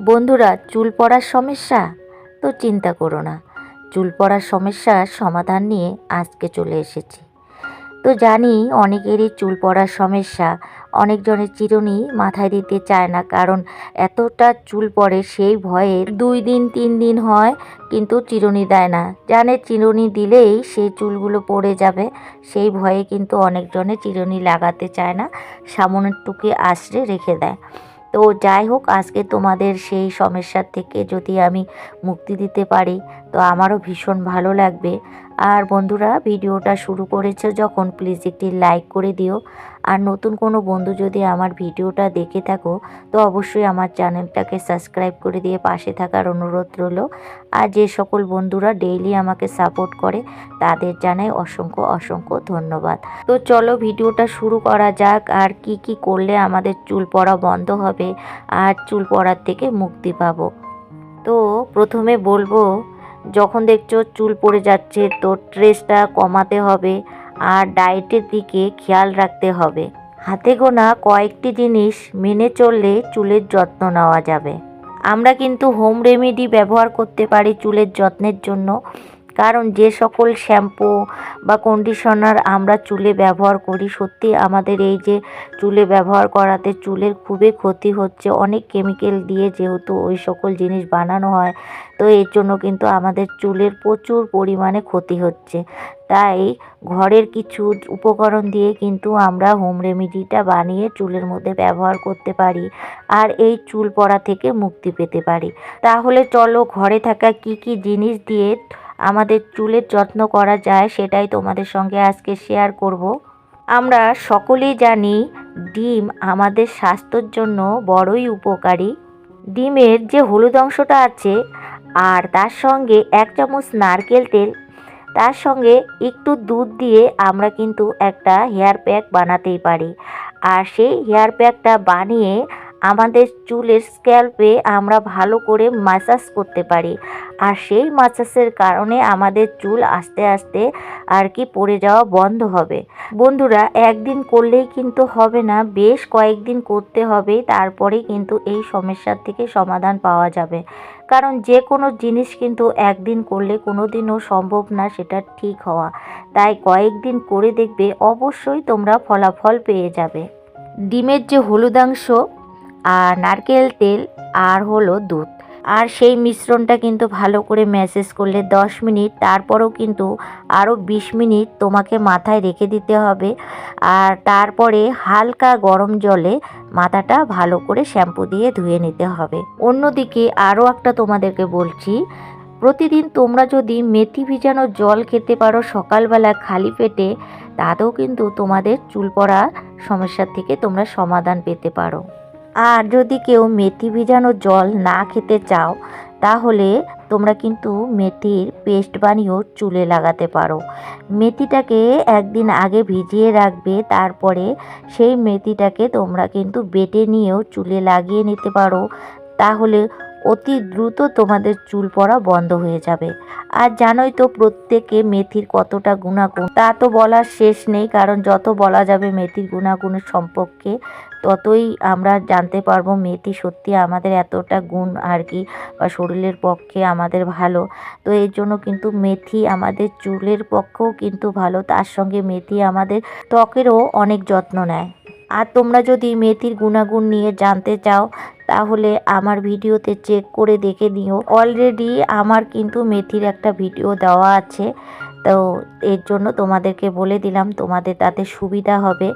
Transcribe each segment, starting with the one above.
বন্ধুরা, চুল পড়ার সমস্যা তো চিন্তা করো না। চুল পড়ার সমস্যার সমাধান নিয়ে আজকে চলে এসেছি। তো জানি অনেকেরই চুল পড়ার সমস্যা। অনেকজনের চিরুনি মাথায় দিতে চায় না, কারণ এতটা চুল পড়ে সেই ভয়ে 2 দিন 3 দিন হয় কিন্তু চিরুনি দেয় না। জানে চিরুনি দিলেই সেই চুলগুলো পড়ে যাবে, সেই ভয়ে কিন্তু অনেকজনে চিরুনি লাগাতে চায় না, সামনেরটুকু আঁচড়ে রেখে দেয়। তো যাই হোক, আজকে তোমাদের সেই সমস্যার থেকে যদি আমি মুক্তি দিতে পারি তো আমারও ভীষণ ভালো লাগবে। আর বন্ধুরা, ভিডিওটা শুরু করেছো যখন প্লিজ একটি লাইক করে দিও। আর নতুন কোনো বন্ধু যদি আমার ভিডিওটা দেখে থাকো তো অবশ্যই আমার চ্যানেলটাকে সাবস্ক্রাইব করে দিয়ে পাশে থাকার অনুরোধ রইল। আর যে সকল বন্ধুরা ডেইলি আমাকে সাপোর্ট করে তাদের জানাই অসংখ্য অসংখ্য ধন্যবাদ। তো চলো ভিডিওটা শুরু করা যাক। আর কি কি করলে আমাদের চুল পড়া বন্ধ হবে আর চুল পড়ার থেকে মুক্তি পাবো। তো প্রথমে বলবো, যখন দেখছো চুল পড়ে যাচ্ছে তো স্ট্রেসটা কমাতে হবে আর ডায়েটের দিকে খেয়াল রাখতে হবে। হাতে গোনা কয়েকটি জিনিস মেনে চললে চুলের যত্ন নেওয়া যাবে। আমরা কিন্তু হোম রেমেডি ব্যবহার করতে পারি চুলের যত্নের জন্য, কারণ যে সকল শ্যাম্পু বা কন্ডিশনার আমরা চুলে ব্যবহার করি, সত্যি আমাদের এই যে চুলে ব্যবহার করাতে চুলের খুবই ক্ষতি হচ্ছে। অনেক কেমিক্যাল দিয়ে যেহেতু ওই সকল জিনিস বানানো হয়, তো এর জন্য কিন্তু আমাদের চুলের প্রচুর পরিমাণে ক্ষতি হচ্ছে। তাই ঘরের কিছু উপকরণ দিয়ে কিন্তু আমরা হোম রেমেডিটা বানিয়ে চুলের মধ্যে ব্যবহার করতে পারি আর এই চুল পড়া থেকে মুক্তি পেতে পারি। তাহলে চলো ঘরে থাকা কি কি জিনিস দিয়ে আমাদের চুলের যত্ন করা যায় সেটাই তোমাদের সঙ্গে আজকে শেয়ার করব। আমরা সকলেই জানি ডিম আমাদের স্বাস্থ্যের জন্য বড়ই উপকারী। ডিমের যে হলুদ অংশটা আছে আর তার সঙ্গে 1 চামচ নারকেল তেল, তার সঙ্গে একটু দুধ দিয়ে আমরা কিন্তু একটা হেয়ার প্যাক বানাতেই পারি। আর সেই হেয়ার প্যাকটা বানিয়ে আমাদের চুলের স্ক্যাল্পে আমরা ভালো করে ম্যাসাজ করতে পারি। আর সেই ম্যাসাজের কারণে আমাদের চুল আস্তে আস্তে আর কি পড়ে যাওয়া বন্ধ হবে। বন্ধুরা, একদিন করলেই কিন্তু হবে না, বেশ কয়েকদিন করতে হবে, তারপরে কিন্তু এই সমস্যার থেকে সমাধান পাওয়া যাবে। কারণ যে কোনো জিনিস কিন্তু একদিন করলে কোনো দিনও সম্ভব না সেটা ঠিক হওয়া। তাই কয়েকদিন করে দেখবে অবশ্যই তোমরা ফলাফল পেয়ে যাবে। ডিমের যে হলুদাংশ আর নারকেল তেল আর হলো দুধ, আর সেই মিশ্রণটা কিন্তু ভালো করে ম্যাসেজ করলে 10 মিনিট, তারপরেও কিন্তু আরও 20 মিনিট তোমাকে মাথায় রেখে দিতে হবে। আর তারপরে হালকা গরম জলে মাথাটা ভালো করে শ্যাম্পু দিয়ে ধুয়ে নিতে হবে। অন্যদিকে আরও একটা তোমাদেরকে বলছি, প্রতিদিন তোমরা যদি মেথি ভিজানো জল খেতে পারো সকালবেলা খালি পেটে, তাতেও কিন্তু তোমাদের চুল পড়া সমস্যার থেকে তোমরা সমাধান পেতে পারো। আর যদি কেউ মেথি ভিজানো জল না খেতে চাও তাহলে তোমরা কিন্তু মেথির পেস্ট বানিয়েও চুলে লাগাতে পারো। মেথিটাকে একদিন আগে ভিজিয়ে রাখবে, তারপরে সেই মেথিটাকে তোমরা কিন্তু বেটে নিয়েও চুলে লাগিয়ে নিতে পারো। তাহলে অতি দ্রুত তোমাদের চুল পড়া বন্ধ হয়ে যাবে। আর জানোই তো প্রত্যেকে মেথির কতটা গুণাগুণ, তা তো বলার শেষ নেই, কারণ যত বলা যাবে মেথির গুণাগুণের সম্পর্কে ততই আমরা জানতে পারবো মেথি সত্যি আমাদের এতটা গুণ আর কি, বা শরীরের পক্ষে আমাদের ভালো। তো এর জন্য কিন্তু মেথি আমাদের চুলের পক্ষেও কিন্তু ভালো, তার সঙ্গে মেথি আমাদের ত্বকেরও অনেক যত্ন নেয়। আর তোমরা যদি মেথির গুণাগুণ নিয়ে জানতে চাও তাহলে আমার ভিডিওতে চেক করে দেখে নিও। অলরেডি আমার কিন্তু মেথির একটা ভিডিও দেওয়া আছে, তো এর জন্য তোমাদেরকে বলে দিলাম, তোমাদের তাতে সুবিধা হবে।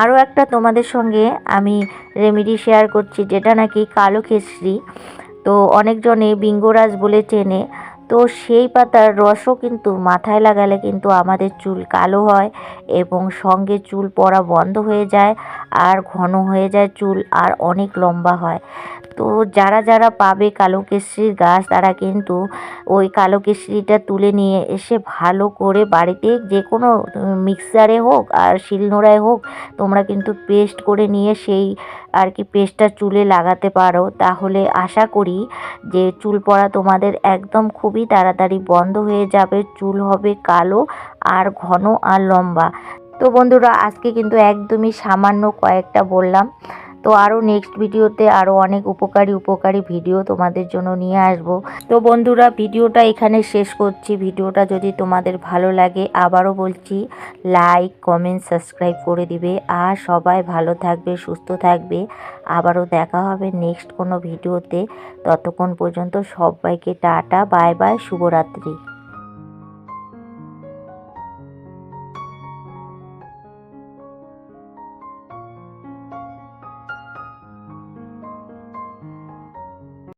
আরও একটা তোমাদের সঙ্গে আমি রেমেডি শেয়ার করছি, যেটা নাকি কালো খেসরি, তো অনেকজনে বিঙ্গরাজ বলে চেনে। তো সেই পাতার রসও কিন্তু মাথায় লাগালে কিন্তু আমাদের চুল কালো হয় এবং সঙ্গে চুল পড়া বন্ধ হয়ে যায় আর ঘন হয়ে যায় চুল আর অনেক লম্বা হয়। তো যারা যারা পাবে কালো কেশরির গাছ তারা কিন্তু ওই কালো কেশরিটা তুলে নিয়ে এসে ভালো করে বাড়িতে যে কোনো মিক্সারে হোক আর শিলনোড়ায় হোক তোমরা কিন্তু পেস্ট করে নিয়ে সেই আর কি পেস্টটা চুলে লাগাতে পারো। তাহলে আশা করি যে চুল পড়া তোমাদের একদম খুবই তাড়াতাড়ি বন্ধ হয়ে যাবে, চুল হবে কালো আর ঘন আর লম্বা। তো বন্ধুরা, আজকে কিন্তু একদমই সামান্য কয়েকটা বললাম। তো আরও নেক্সট ভিডিওতে আরও অনেক উপকারী ভিডিও তোমাদের জন্য নিয়ে আসব। তো বন্ধুরা, ভিডিওটা এখানে শেষ করছি। ভিডিওটা যদি তোমাদের ভালো লাগে আবারও বলছি, লাইক কমেন্ট সাবস্ক্রাইব করে দিবে। আর সবাই ভালো থাকবে, সুস্থ থাকবে। আবারও দেখা হবে নেক্সট কোনো ভিডিওতে। ততক্ষণ পর্যন্ত সবাইকে টাটা, বাই বাই, শুভরাত্রি।